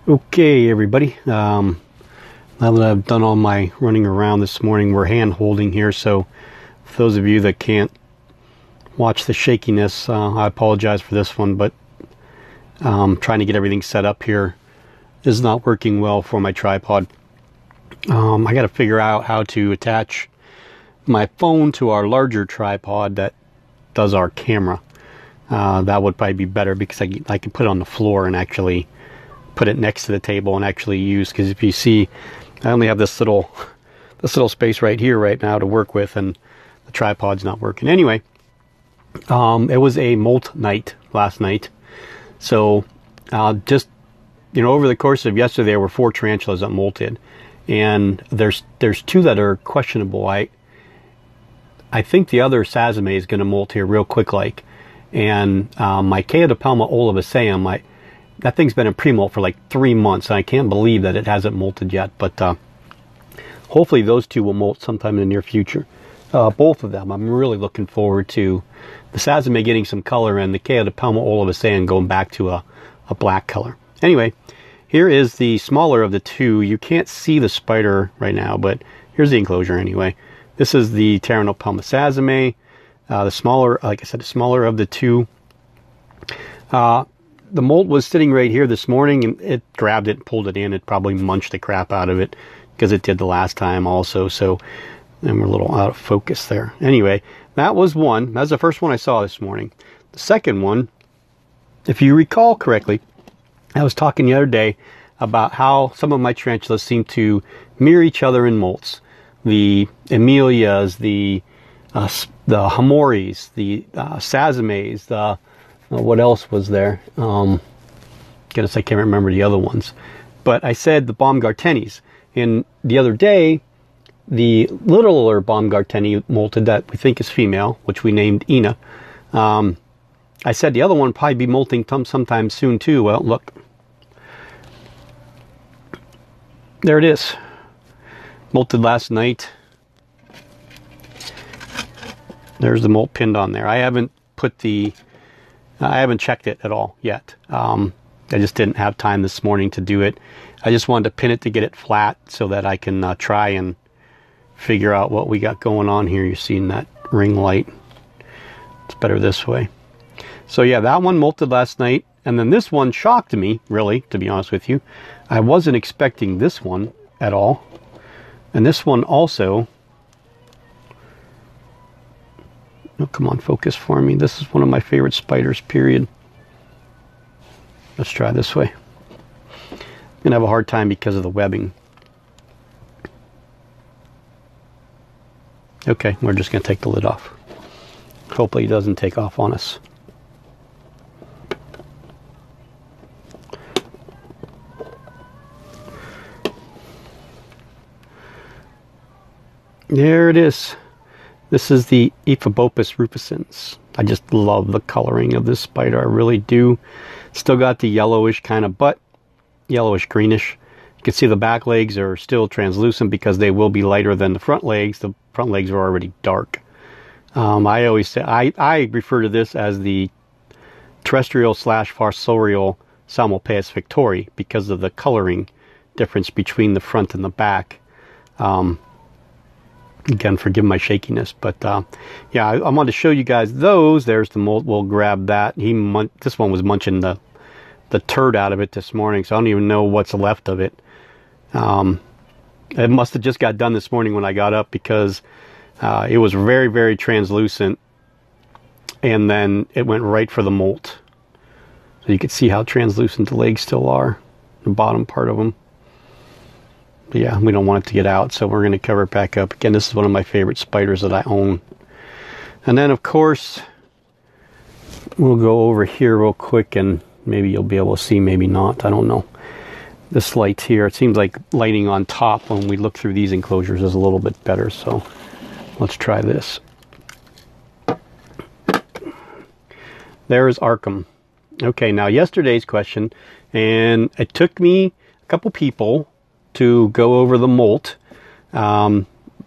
Okay, everybody. Now that I've done all my running around this morning, we're hand holding here. So, for those of you that can't watch the shakiness, I apologize for this one. But trying to get everything set up here is not working well for my tripod. I got to figure out how to attach my phone to our larger tripod that does our camera. That would probably be better because I can put it on the floor and actually put it next to the table and actually use, because if you see, I only have this little space right here right now to work with, and the tripod's not working. Anyway, it was a molt night last night, so just over the course of yesterday there were 4 tarantulas that molted, and there's 2 that are questionable. I think the other Sazame is going to molt here real quick like, and my Chaetopelma olivaceum, that thing's been in pre-molt for like 3 months, and I can't believe that it hasn't molted yet. But hopefully those 2 will molt sometime in the near future. Both of them. I'm really looking forward to the Sazame getting some color and the Chaetopelma olivaceum going back to a black color. Anyway, here is the smaller of the 2. You can't see the spider right now, but here's the enclosure anyway. This is the Pteranopelma Sazame. The smaller, like I said, the smaller of the 2. The molt was sitting right here this morning, and it grabbed it and pulled it in. It probably munched the crap out of it, because it did the last time also. So, and we're a little out of focus there. Anyway, that was one. That was the first one I saw this morning. The second one, if you recall correctly, I was talking the other day about how some of my tarantulas seem to mirror each other in molts. The Emilias, the Hamoris, the Sazames, what else was there? Goodness, I can't remember the other ones. But I said the Baumgartenis. And the other day, the littler Baumgarteni molted that we think is female, which we named Ina. I said the other one probably be molting sometime soon too. Well, look. There it is. Molted last night. There's the molt pinned on there. I haven't checked it at all yet. I just didn't have time this morning to do it. I just wanted to pin it to get it flat so that I can try and figure out what we got going on here. You're seeing that ring light. It's better this way. So yeah, that one molted last night. And then this one shocked me, really, to be honest with you. I wasn't expecting this one at all. And this one also... Oh, come on, focus for me. This is one of my favorite spiders, period. Let's try this way. I'm going to have a hard time because of the webbing. Okay, we're just going to take the lid off. Hopefully it doesn't take off on us. There it is. This is the Ephebopus rufescens. I just love the coloring of this spider. I really do. Still got the yellowish kind of butt, yellowish greenish. You can see the back legs are still translucent because they will be lighter than the front legs. The front legs are already dark. I always say I refer to this as the terrestrial / fossorial Psalmopoeus victori because of the coloring difference between the front and the back. Again, forgive my shakiness, but yeah, I wanted to show you guys those. There's the molt. We'll grab that. This one was munching the turd out of it this morning, so I don't even know what's left of it. It must have just got done this morning when I got up, because it was very, very translucent, and then it went right for the molt. So you can see how translucent the legs still are, the bottom part of them. But yeah, we don't want it to get out, so we're going to cover it back up. Again, this is one of my favorite spiders that I own. And then, of course, we'll go over here real quick, and maybe you'll be able to see, maybe not. I don't know. This light here, it seems like lighting on top when we look through these enclosures is a little bit better, so let's try this. There is Arkham. Okay, now yesterday's question, and it took me a couple people to go over the molt. Some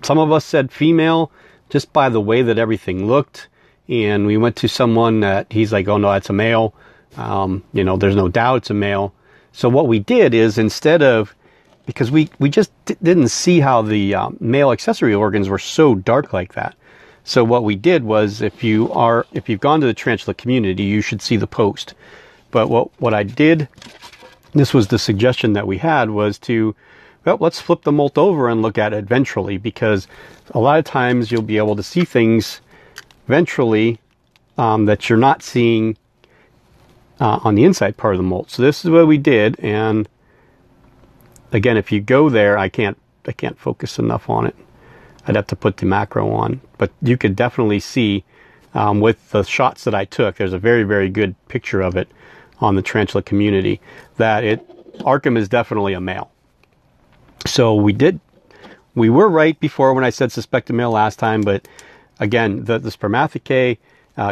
of us said female just by the way that everything looked, and we went to someone that he's like, oh no, that's a male. There's no doubt it's a male. So what we did is, instead of, because we just didn't see how the male accessory organs were so dark like that. So what we did was, if you've gone to the tarantula community, you should see the post. But what I did, this was the suggestion that we had, was to, well, let's flip the molt over and look at it ventrally, because a lot of times you'll be able to see things ventrally that you're not seeing on the inside part of the molt. So this is what we did, and again, if you go there, I can't focus enough on it. I'd have to put the macro on, but you could definitely see with the shots that I took, there's a very, very good picture of it on the tarantula community, that Arkham is definitely a male. So we were right before when I said suspected male last time, but again, the spermathecae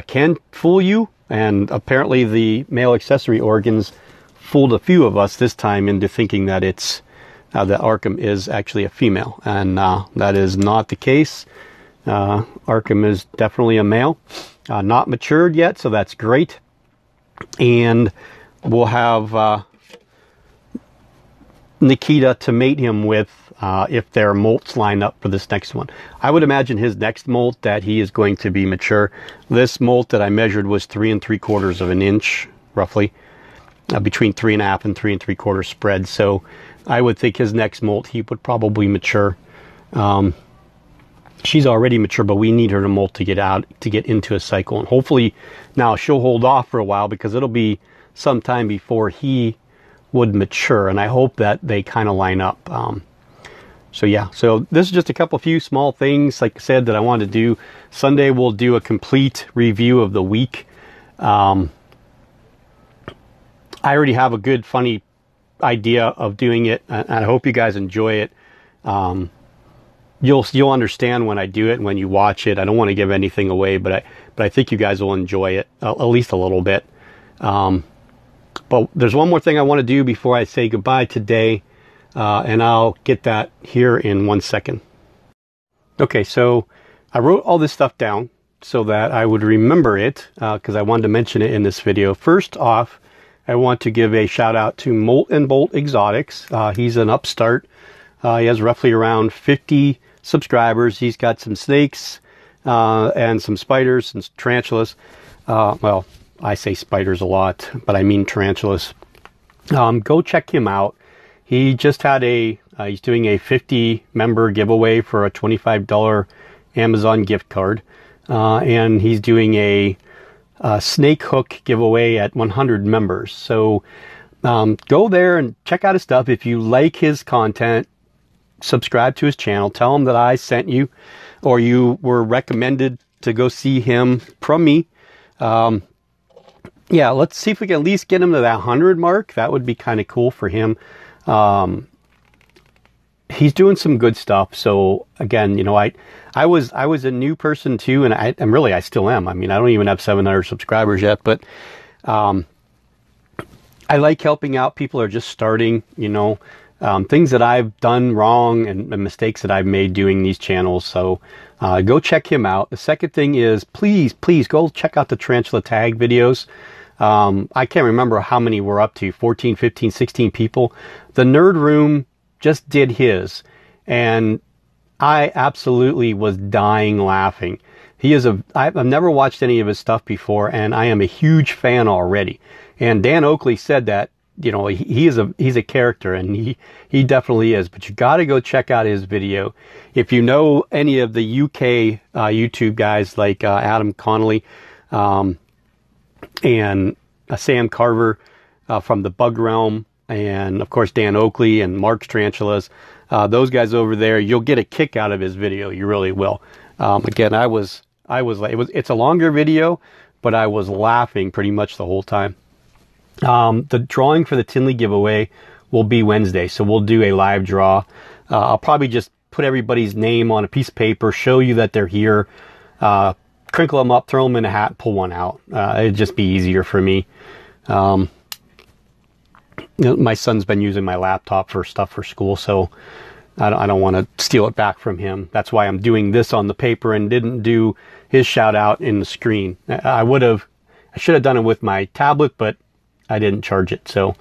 can fool you, and apparently the male accessory organs fooled a few of us this time into thinking that that Arkham is actually a female, and that is not the case. Arkham is definitely a male, not matured yet, so that's great. And we'll have Nikita to mate him with if their molts line up for this next one. I would imagine his next molt that he is going to be mature. This molt that I measured was 3 3/4 of an inch, roughly, between 3 1/2 and 3 3/4 spread. So I would think his next molt, he would probably mature. She's already mature, but we need her to molt to get into a cycle. And hopefully now she'll hold off for a while, because it'll be some time before he would mature. And I hope that they kind of line up. So yeah, so this is just a few small things, like I said, that I wanted to do. Sunday we'll do a complete review of the week. I already have a good, funny idea of doing it, and I hope you guys enjoy it. You'll understand when I do it and when you watch it. I don't want to give anything away, but I think you guys will enjoy it at least a little bit. But there's one more thing I want to do before I say goodbye today, and I'll get that here in 1 second. Okay, so I wrote all this stuff down so that I would remember it, because I wanted to mention it in this video. First off, I want to give a shout out to Moltandbolt Exotics. He's an upstart. He has roughly around 50 subscribers. He's got some snakes and some spiders and tarantulas. Well, I say spiders a lot, but I mean tarantulas. Go check him out. He just had he's doing a 50 member giveaway for a $25 Amazon gift card. And he's doing a snake hook giveaway at 100 members. So go there and check out his stuff. If you like his content, subscribe to his channel. Tell him that I sent you, or you were recommended to go see him from me. Yeah, let's see if we can at least get him to that 100 mark. That would be kind of cool for him. He's doing some good stuff. So again, you know, I was a new person too, and I still am. I mean, I don't even have 700 subscribers yet, but I like helping out people who are just starting, you know, things that I've done wrong and mistakes that I've made doing these channels. So go check him out. The second thing is, please go check out the tarantula tag videos. I can't remember how many we're up to, 14, 15, 16 people. The Nerd Room just did his, and I absolutely was dying laughing. I've never watched any of his stuff before, and I am a huge fan already. And Dan Oakley said that, you know, he's a character, and he definitely is. But you got to go check out his video. If you know any of the UK YouTube guys like Adam Connolly and Sam Carver from the Bug Realm, and of course Dan Oakley and Mark's Tarantulas, those guys over there, you'll get a kick out of his video. You really will. Again, it's a longer video, but I was laughing pretty much the whole time. The drawing for the Tinley giveaway will be Wednesday, so we'll do a live draw. I'll probably just put everybody's name on a piece of paper, show you that they're here, crinkle them up, throw them in a hat, pull one out. It'd just be easier for me. My son's been using my laptop for stuff for school, so I don't want to steal it back from him. That's why I'm doing this on the paper and didn't do his shout out in the screen. I should have done it with my tablet, but I didn't charge it. So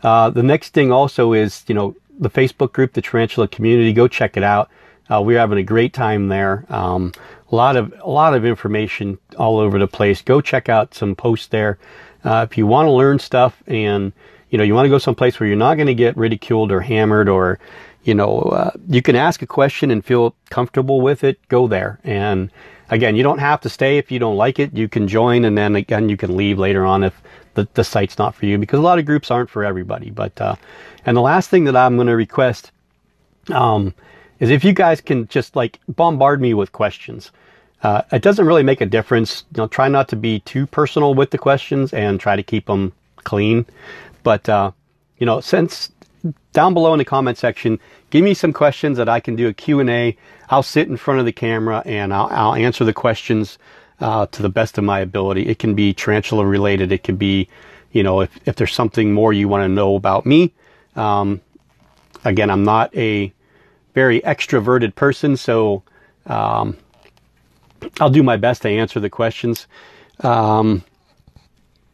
The next thing also is, the Facebook group, the Tarantula Community. Go check it out. We're having a great time there. A lot of information all over the place. Go check out some posts there. If you want to learn stuff and, you want to go someplace where you're not going to get ridiculed or hammered, or, you can ask a question and feel comfortable with it, go there. And again, you don't have to stay if you don't like it. You can join, and then again, you can leave later on if the site's not for you, because a lot of groups aren't for everybody. But, and the last thing that I'm going to request, is if you guys can just bombard me with questions. It doesn't really make a difference. Try not to be too personal with the questions and try to keep them clean. But, since down below in the comment section, give me some questions that I can do a Q&A. I'll sit in front of the camera and I'll answer the questions to the best of my ability. It can be tarantula related. It could be, if there's something more you want to know about me. Again, I'm not a very extroverted person, so I'll do my best to answer the questions.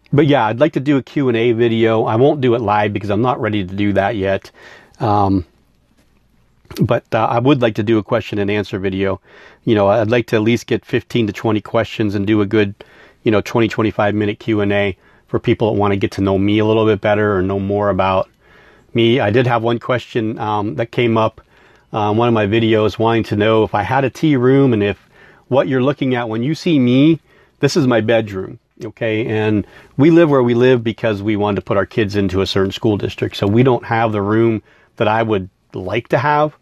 But yeah, I'd like to do a Q&A video. I won't do it live because I'm not ready to do that yet. But I would like to do a question and answer video. I'd like to at least get 15 to 20 questions and do a good, 20, 25 minute Q&A for people that want to get to know me a little bit better or know more about me. I did have one question that came up on one of my videos, wanting to know if I had a tea room, and if what you're looking at when you see me, this is my bedroom. Okay, and we live where we live because we wanted to put our kids into a certain school district. So we don't have the room that I would like to have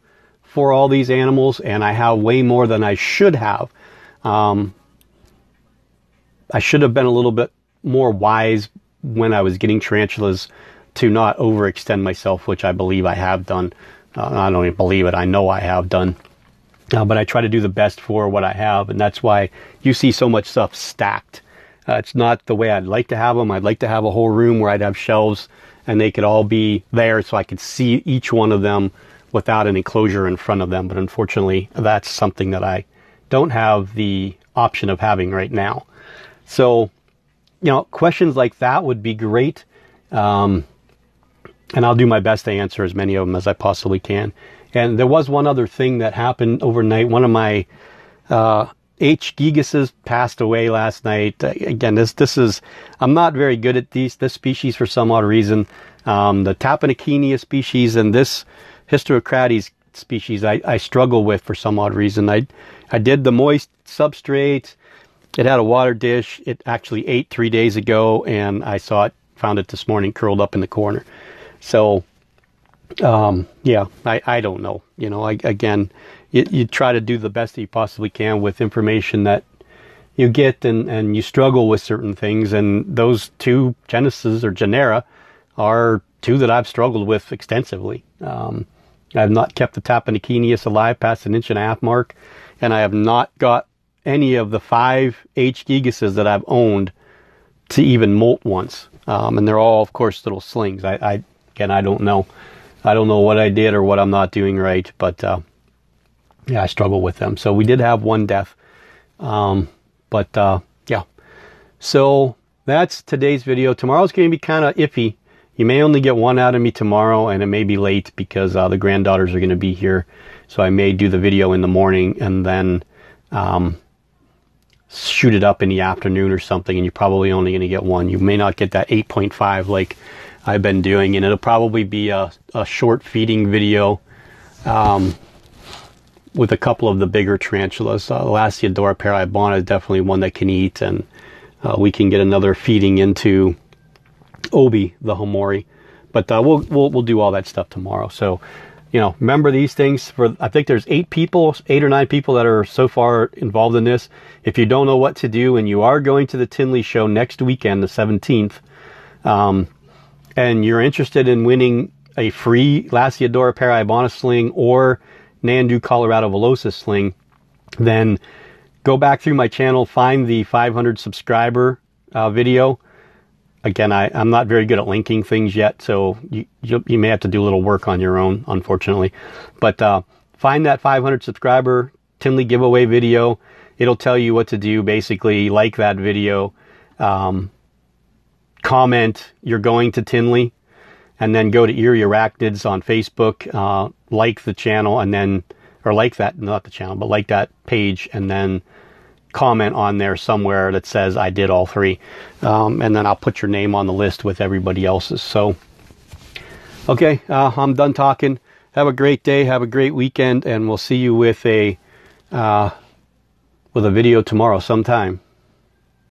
for all these animals, and I have way more than I should have. I should have been a little bit more wise when I was getting tarantulas to not overextend myself, which I believe I have done. I don't even believe it, I know I have done. But I try to do the best for what I have, and that's why you see so much stuff stacked. It's not the way I'd like to have them. I'd like to have a whole room where I'd have shelves and they could all be there so I could see each one of them without an enclosure in front of them. But unfortunately, that's something that I don't have the option of having right now. So, questions like that would be great. And I'll do my best to answer as many of them as I possibly can. And there was one other thing that happened overnight. One of my H. gigases passed away last night. Again, this is, I'm not very good at this species for some odd reason. The Tapenakinia species and this Hysterocrates species I struggle with for some odd reason. I did the moist substrate. It had a water dish. It actually ate 3 days ago, and I found it this morning curled up in the corner. So, yeah, I don't know. Again, you try to do the best that you possibly can with information that you get, and you struggle with certain things. And those two genuses or genera are two that I've struggled with extensively. I've not kept the Tapenakinia alive past the 1.5 inch mark, and I have not got any of the 5 H. gigases that I've owned to even molt once. And they're all, of course, little slings. Again, I don't know. I don't know what I did or what I'm not doing right, but yeah, I struggle with them. So we did have one death. Yeah. So that's today's video. Tomorrow's going to be kind of iffy. You may only get one out of me tomorrow, and it may be late because the granddaughters are going to be here. So I may do the video in the morning and then shoot it up in the afternoon or something, and you're probably only going to get one. You may not get that 8.5 like I've been doing, and it'll probably be a short feeding video with a couple of the bigger tarantulas. Lasiodora paraibana is definitely one that can eat, and we can get another feeding into Obi, the Homori. But we'll do all that stuff tomorrow. So, remember these things. I think there's 8 or 9 people that are so far involved in this. If you don't know what to do, and you are going to the Tinley show next weekend, the 17th, and you're interested in winning a free Lasiodora paraibana sling or Nandu Colorado Velocis sling, then go back through my channel, find the 500 subscriber video. Again, I'm not very good at linking things yet, so you may have to do a little work on your own, unfortunately. But find that 500 subscriber Tinley giveaway video. It'll tell you what to do. Basically, like that video, comment you're going to Tinley, and then go to Eerie Arachnids on Facebook, like the channel, and then, or like that, not the channel, but like that page, and then comment on there somewhere that says I did all 3. And then I'll put your name on the list with everybody else's. So, okay, I'm done talking. Have a great day. Have a great weekend, and we'll see you with a video tomorrow sometime.